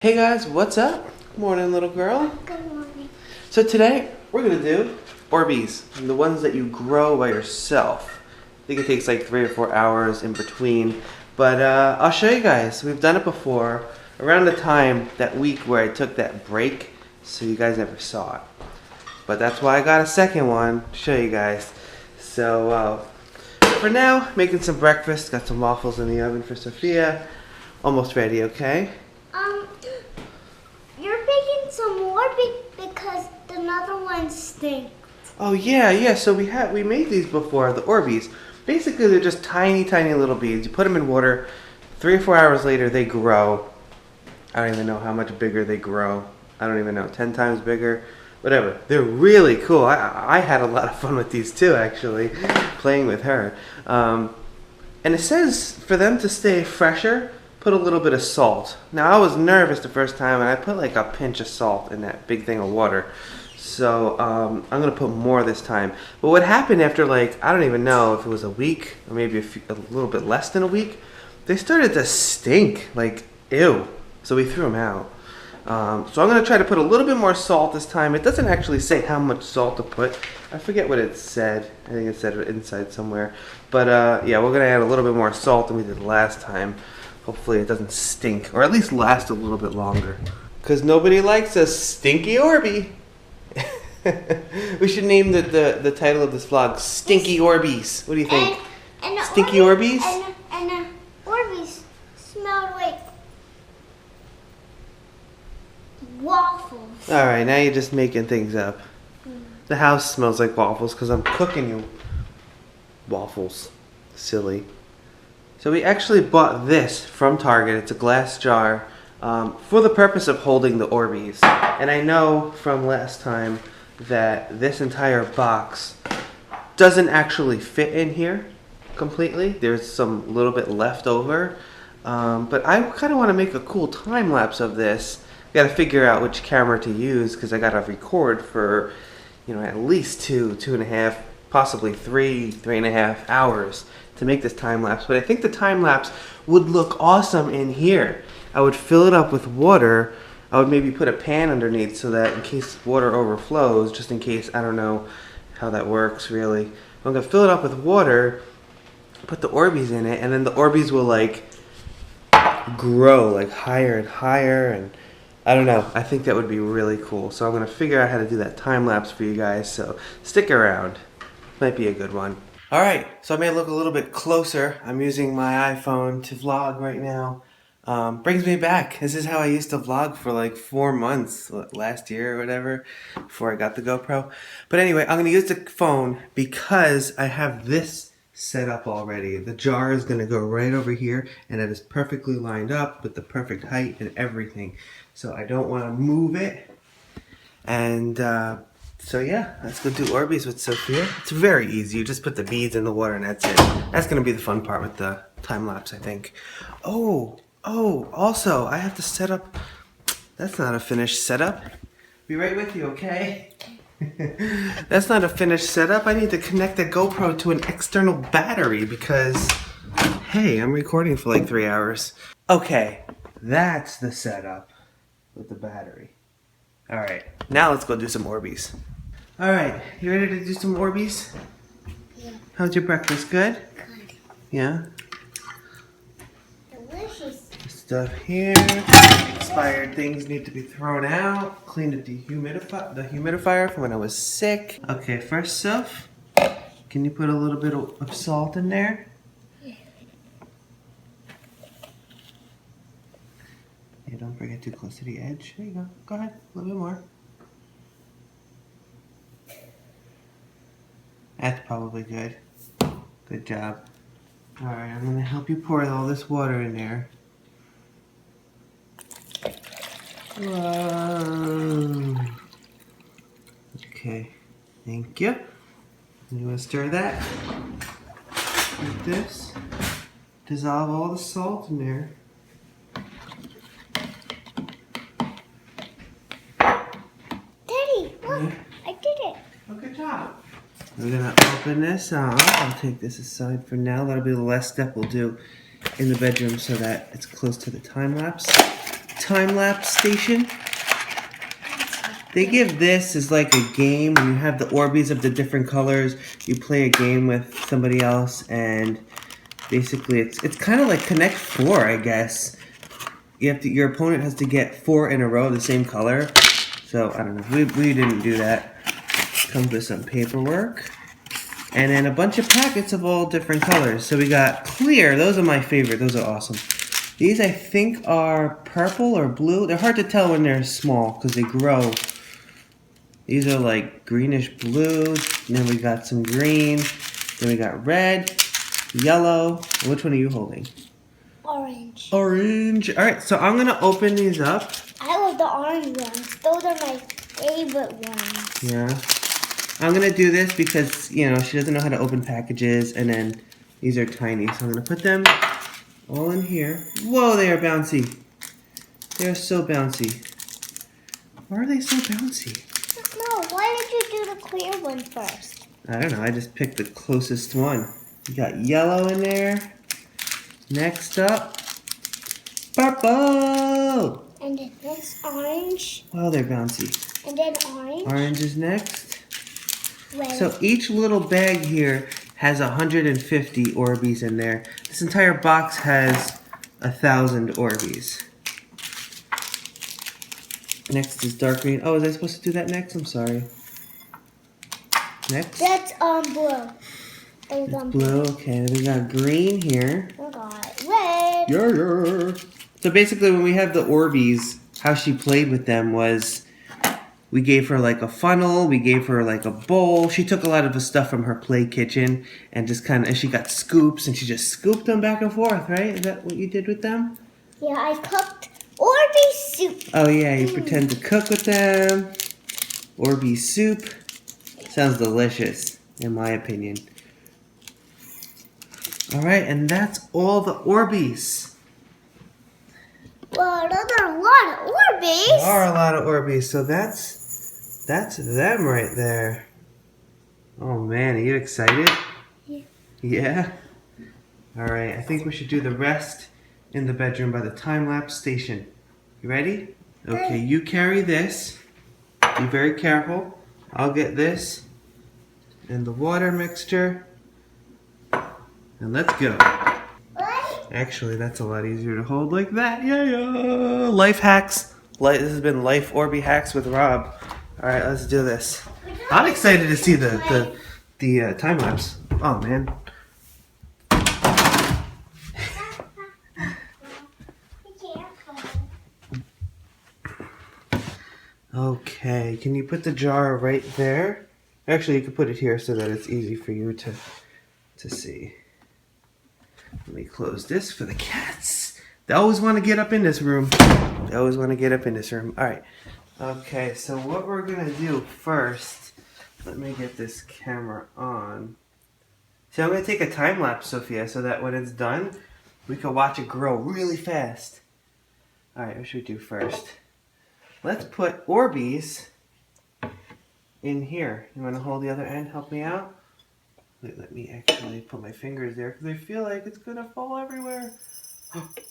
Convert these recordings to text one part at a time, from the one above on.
Hey guys, what's up? Good morning, little girl. Good morning. So today we're gonna do Orbeez, the ones that you grow by yourself. I think it takes like 3 or 4 hours in between, but I'll show you guys. We've done it before around the time that week where I took that break, so you guys never saw it. But that's why I got a second one to show you guys. So for now, making some breakfast. Got some waffles in the oven for Sophia. Almost ready, okay? You're baking some more because the other one stinks. Oh yeah. So we made these before, the Orbeez. Basically, they're just tiny little beads. You put them in water. 3 or 4 hours later, they grow. I don't even know how much bigger they grow. I don't even know, 10 times bigger, whatever. They're really cool. I had a lot of fun with these too, actually, playing with her. And it says for them to stay fresher, put a little bit of salt. Now I was nervous the first time and I put like a pinch of salt in that big thing of water. So I'm gonna put more this time. But what happened after, like, I don't even know if it was a week or maybe a little bit less than a week, they started to stink, like ew. So we threw them out. So I'm gonna try to put a little bit more salt this time. It doesn't actually say how much salt to put. I forget what it said. I think it said it inside somewhere. But yeah, we're gonna add a little bit more salt than we did last time. Hopefully it doesn't stink, or at least last a little bit longer. Because nobody likes a stinky Orby. We should name the title of this vlog Stinky Orbeez. What do you think? And Stinky Orbeez? And Orbeez smelled like waffles. Alright, now you're just making things up. The house smells like waffles because I'm cooking you waffles. Silly. So we actually bought this from Target. It's a glass jar for the purpose of holding the Orbeez. And I know from last time that this entire box doesn't actually fit in here completely. There's some little bit left over. But I kind of want to make a cool time lapse of this. Got to figure out which camera to use because I got to record for, you know, at least 2.5, possibly 3.5 hours to make this time lapse. But I think the time lapse would look awesome in here. I would fill it up with water. I would maybe put a pan underneath so that in case water overflows, just in case, I don't know how that works really. I'm gonna fill it up with water, put the Orbeez in it, and then the Orbeez will like grow like higher and higher, and I don't know. I think that would be really cool. So I'm gonna figure out how to do that time lapse for you guys. So stick around. Might be a good one. Alright, so I may look a little bit closer. I'm using my iPhone to vlog right now. Brings me back. This is how I used to vlog for like 4 months last year or whatever, before I got the GoPro. But anyway, I'm going to use the phone because I have this set up already. The jar is going to go right over here, and it is perfectly lined up with the perfect height and everything. So I don't want to move it. And so yeah, let's go do Orbeez with Sophia. It's very easy. You just put the beads in the water and that's it. That's going to be the fun part with the time lapse, I think. Oh, also, I have to set up. That's not a finished setup. Be right with you, okay? That's not a finished setup. I need to connect the GoPro to an external battery because, hey, I'm recording for like 3 hours. Okay, that's the setup with the battery. Alright, now let's go do some Orbeez. Alright, you ready to do some Orbeez? Yeah. How's your breakfast? Good? Good. Yeah? Delicious. Stuff here. Expired things need to be thrown out. Clean the humidifier from when I was sick. Okay, first Soph, can you put a little bit of salt in there? Yeah, don't bring it too close to the edge. There you go. Go ahead. A little bit more. That's probably good. Good job. Alright, I'm going to help you pour all this water in there. Whoa. Okay, thank you. You want to stir that like this. Dissolve all the salt in there. Daddy, look, yeah. I did it. Oh, good job. We're gonna open this up. I'll take this aside for now. That'll be the last step we'll do in the bedroom so that it's close to the time lapse. time-lapse station. They give this as like a game. When you have the Orbeez of the different colors, you play a game with somebody else, and basically it's kind of like Connect 4, I guess. Your opponent has to get 4 in a row of the same color. So I don't know. We didn't do that. Comes with some paperwork. And then a bunch of packets of all different colors. So we got clear. Those are my favorite. Those are awesome. These I think are purple or blue. They're hard to tell when they're small because they grow. These are like greenish blue. And then we got some green. Then we got red, yellow. Which one are you holding? Orange. Orange. All right, so I'm going to open these up. I love the orange ones. Those are my favorite ones. Yeah. I'm going to do this because, you know, she doesn't know how to open packages. And then these are tiny. So I'm going to put them all in here. Whoa, they are bouncy. They are so bouncy. Why are they so bouncy? No, why did you do the clear one first? I don't know. I just picked the closest one. You got yellow in there. Next up, purple. And then this orange. Wow, they're bouncy. And then orange. Orange is next. Red. So each little bag here has 150 Orbeez in there. This entire box has 1,000 Orbeez. Next is dark green. Oh, was I supposed to do that next? I'm sorry. Next. That's blue. It's blue. Okay, then we got green here. We got red. Yeah. So basically, when we have the Orbeez, how she played with them was we gave her like a funnel, we gave her like a bowl. She took a lot of the stuff from her play kitchen and just kind of, she got scoops and she just scooped them back and forth, right? Is that what you did with them? Yeah, I cooked Orbeez soup. Oh yeah, you pretend to cook with them. Orbeez soup. Sounds delicious, in my opinion. All right, and that's all the Orbeez. Well, those are a lot of Orbeez. There are a lot of Orbeez, so that's them right there. Oh man, are you excited? Yeah. Yeah? All right, I think we should do the rest in the bedroom by the time-lapse station. You ready? Okay, you carry this. Be very careful. I'll get this and the water mixture. And let's go. Actually, that's a lot easier to hold like that. Yeah. Life hacks. This has been Life Orbeez Hacks with Rob. All right, let's do this. I'm excited to see the time lapse. Oh man. Okay, can you put the jar right there? Actually, you can put it here so that it's easy for you to see. Let me close this for the cats. They always want to get up in this room. All right. Okay, so what we're going to do first, let me get this camera on. So I'm going to take a time lapse, Sophia, so that when it's done, we can watch it grow really fast. All right, what should we do first? Let's put Orbeez in here. You want to hold the other end? Help me out? Let me actually put my fingers there because I feel like it's going to fall everywhere.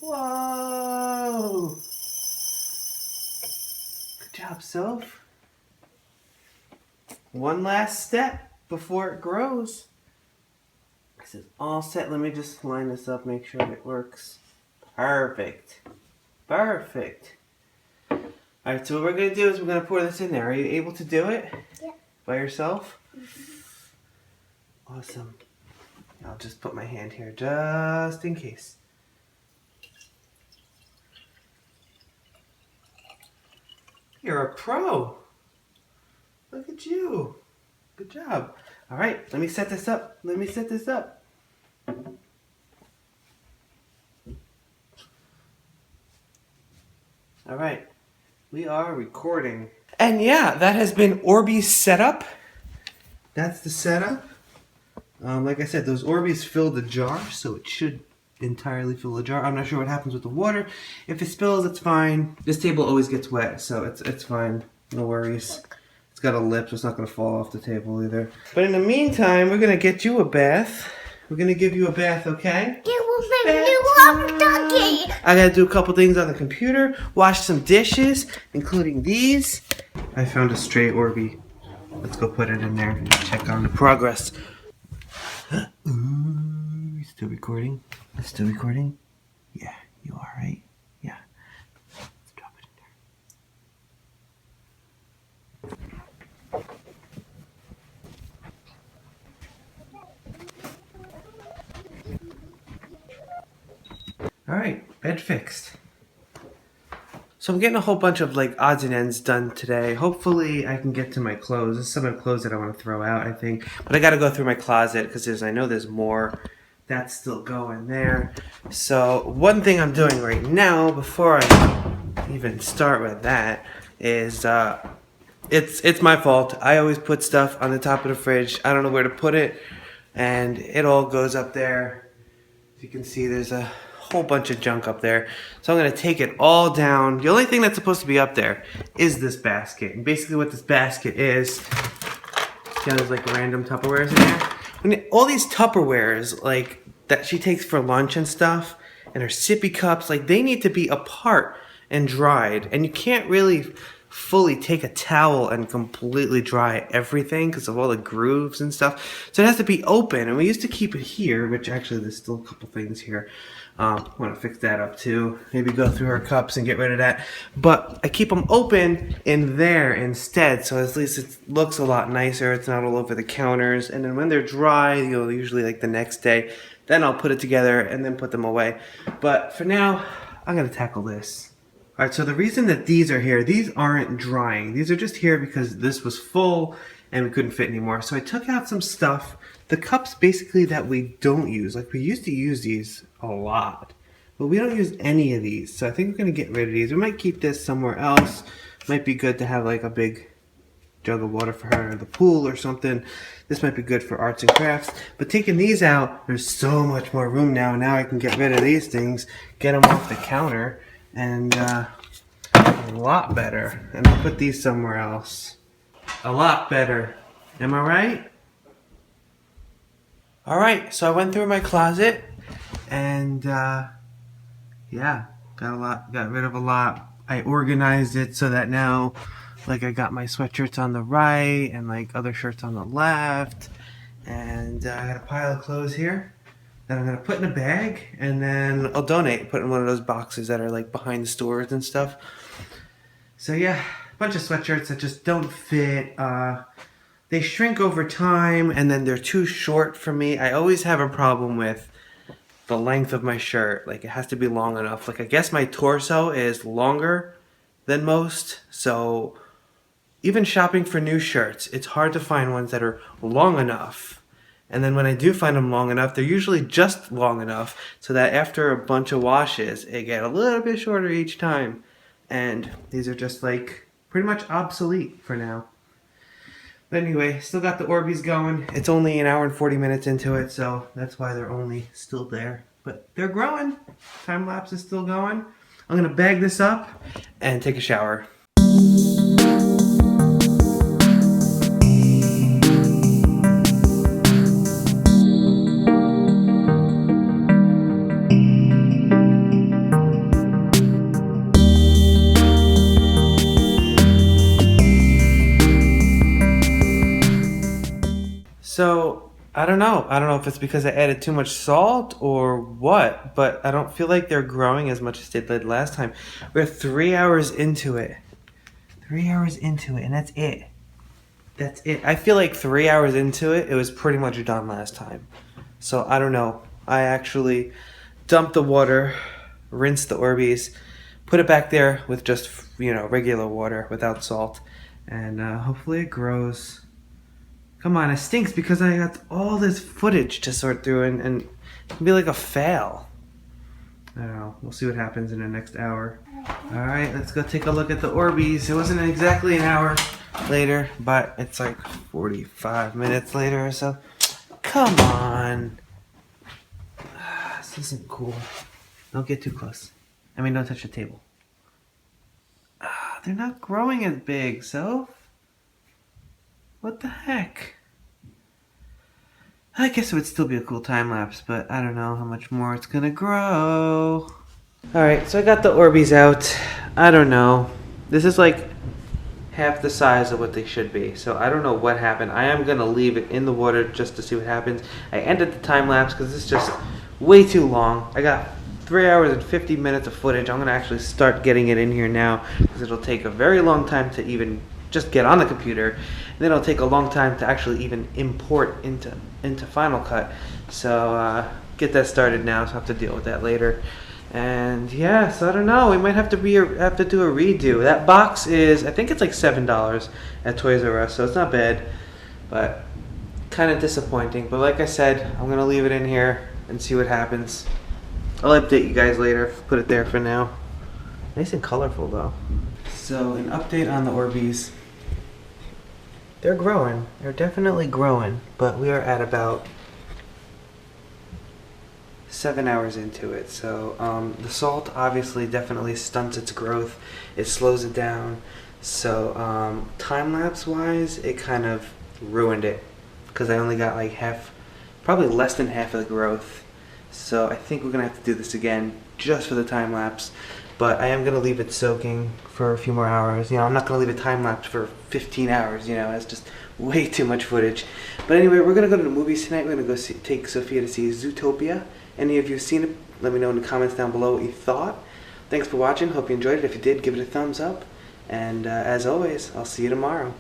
Whoa! Good job, Soph. One last step before it grows. This is all set. Let me just line this up, make sure it works. Perfect. Perfect. Alright, so what we're going to do is we're going to pour this in there. Are you able to do it? Yeah. By yourself? Awesome. I'll just put my hand here just in case. You're a pro. Look at you. Good job. All right, let me set this up. All right, we are recording. And yeah, that has been Orbeez setup. That's the setup. Like I said, those Orbeez fill the jar, so it should entirely fill the jar. I'm not sure what happens with the water. If it spills, it's fine. This table always gets wet, so it's fine. No worries. It's got a lip, so it's not going to fall off the table either. But in the meantime, we're going to get you a bath. We're gonna give you a bath, okay? It will make me love doggy. I gotta do a couple things on the computer, wash some dishes, including these. I found a stray Orbeez. Let's go put it in there and check on the progress. Ooh, still recording? Still recording? Yeah, you are, right? Yeah. Let's drop it in there. Alright, bed fixed. So I'm getting a whole bunch of like odds and ends done today. Hopefully I can get to my clothes. There's some of the clothes that I want to throw out, I think. But I got to go through my closet because I know there's more. That's still going there. So one thing I'm doing right now before I even start with that is it's my fault. I always put stuff on the top of the fridge. I don't know where to put it, and it all goes up there. As you can see, there's a whole bunch of junk up there. So I'm going to take it all down. The only thing that's supposed to be up there is this basket. And basically what this basket is, there's like random Tupperwares in there. All these Tupperwares like that she takes for lunch and stuff, and her sippy cups, like they need to be apart and dried. And you can't really fully take a towel and completely dry everything because of all the grooves and stuff. So it has to be open, and we used to keep it here, which actually there's still a couple things here. I want to fix that up too. Maybe go through her cups and get rid of that. But I keep them open in there instead, so at least it looks a lot nicer. It's not all over the counters. And then when they're dry, usually like the next day, then I'll put it together and then put them away. But for now, I'm going to tackle this. Alright, so the reason that these are here, these aren't drying. These are just here because this was full and we couldn't fit anymore. So I took out some stuff. The cups basically that we don't use. Like we used to use these a lot, but we don't use any of these. So I think we're going to get rid of these. We might keep this somewhere else. Might be good to have like a big jug of water for her in the pool or something. This might be good for arts and crafts. But taking these out, there's so much more room now. Now I can get rid of these things, get them off the counter, and a lot better. And I'll put these somewhere else. A lot better. Am I right? Alright, so I went through my closet and yeah, got rid of a lot. I organized it so that now like I got my sweatshirts on the right and like other shirts on the left, and I got a pile of clothes here that I'm gonna put in a bag, and then I'll donate, put in one of those boxes that are like behind the stores and stuff. So yeah, a bunch of sweatshirts that just don't fit. They shrink over time, and then they're too short for me. I always have a problem with the length of my shirt. Like, it has to be long enough. Like, I guess my torso is longer than most, so even shopping for new shirts, it's hard to find ones that are long enough. And then when I do find them long enough, they're usually just long enough so that after a bunch of washes, it get a little bit shorter each time. And these are just, like, pretty much obsolete for now. But anyway, still got the Orbeez going. It's only an hour and 40 minutes into it, so that's why they're only still there. But they're growing. Time lapse is still going. I'm going to bag this up and take a shower. So, I don't know. I don't know if it's because I added too much salt or what, but I don't feel like they're growing as much as they did last time. We're 3 hours into it. 3 hours into it, and that's it. That's it. I feel like 3 hours into it, it was pretty much done last time. So, I don't know. I actually dumped the water, rinsed the Orbeez, put it back there with just, regular water without salt, and hopefully it grows. Come on, it stinks because I got all this footage to sort through, and it can be like a fail. I don't know. We'll see what happens in the next hour. Alright, let's go take a look at the Orbeez. It wasn't exactly an hour later, but it's like 45 minutes later or so. Come on. This isn't cool. Don't get too close. I mean, don't touch the table. They're not growing as big, so... what the heck? I guess it would still be a cool time lapse, but I don't know how much more it's gonna grow. Alright, so I got the Orbeez out. I don't know. This is like half the size of what they should be, so I don't know what happened. I am gonna leave it in the water just to see what happens. I ended the time lapse because it's just way too long. I got 3 hours and 50 minutes of footage. I'm gonna actually start getting it in here now because it'll take a very long time to even just get on the computer, and then it'll take a long time to actually even import into Final Cut. So get that started now, so I have to deal with that later. And yeah, so I don't know. We might have to have to do a redo. That box is, I think it's like $7 at Toys R Us, so it's not bad, but kind of disappointing. But like I said, I'm gonna leave it in here and see what happens. I'll update you guys later. Put it there for now. Nice and colorful though. So an update on the Orbeez. They're growing. They're definitely growing, but we are at about 7 hours into it. So the salt obviously definitely stunts its growth. It slows it down. So time lapse wise, it kind of ruined it because I only got like half, probably less than half of the growth. So I think we're gonna have to do this again just for the time lapse. But I am gonna leave it soaking for a few more hours. You know, I'm not gonna leave a time lapse for 15 hours. You know, that's just way too much footage. But anyway, we're gonna go to the movies tonight. We're gonna go take Sophia to see Zootopia. Any of you seen it? Let me know in the comments down below what you thought. Thanks for watching. Hope you enjoyed it. If you did, give it a thumbs up. And as always, I'll see you tomorrow.